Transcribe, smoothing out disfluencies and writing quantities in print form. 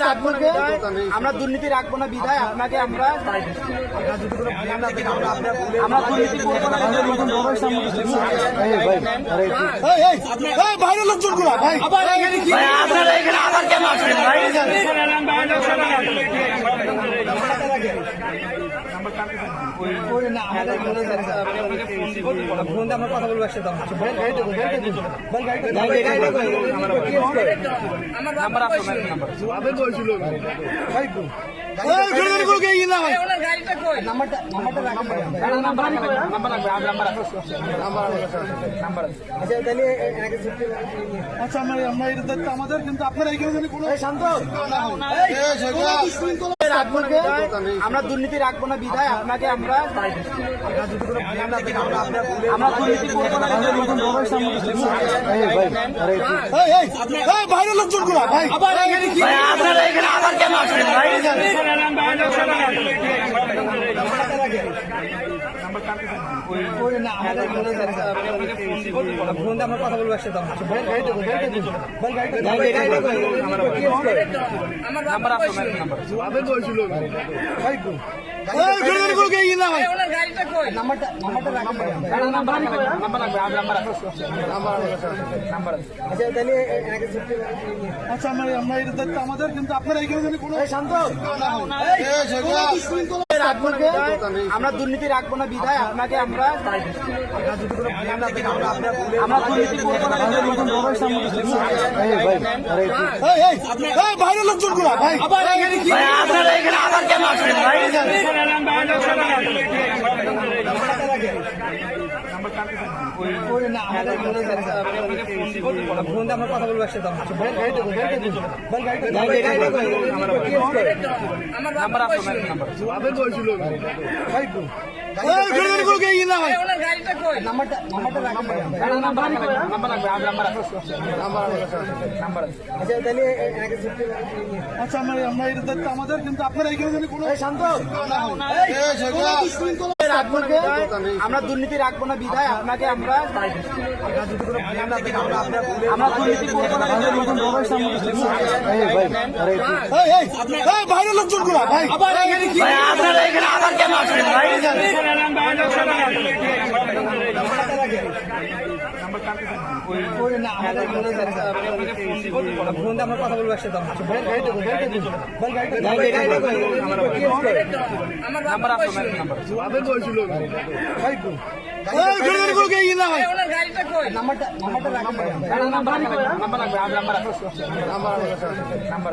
রাখবো না, আমরা দুর্নীতি রাখবো না বিধায় আপনাকে আমরা দুর্নীতি করবো না। বাইরের লোকজন গুলা ভাই আপনারা এখানে আবার কেন আসছেন ভাই? আমরা কথা বলবো একসাথে আচ্ছা আমরা এটা দায়িত্ব আমাদের, কিন্তু আপনারা এখানে কোনো শান্ত আমরা দুর্নীতি রাখবো না বিধায় আপনাকে আমরা দুর্নীতি করবো না। বাইরের লোকজন গুলা ভাই আপনারা এখানে আবার কেন আসছেন ভাই? আমরা কথা বলবো একসাথে আচ্ছা আমরা এটা দায়িত্ব আমাদের, কিন্তু আপনারা এখানে কোনো শান্ত আমরা দুর্নীতি রাখবো না বিধায় আপনাকে আমরা দুর্নীতি করবো না। বাইরের লোকজন গুলা ভাই আপনারা এখানে আবার কেন আসছেন ভাই? আমরা কথা বলবো একসাথে আচ্ছা আমরা এটা দায়িত্ব আমাদের, কিন্তু আপনারা এখানে কোনো শান্ত আমরা দুর্নীতি রাখবো না বিধায় আপনাকে আমরা দুর্নীতি করবো না। বাইরের লোকজন গুলা ভাই আপনারা এখানে আবার কেন আসছেন ভাই? আমরা কথা বলবো একসাথে আমরা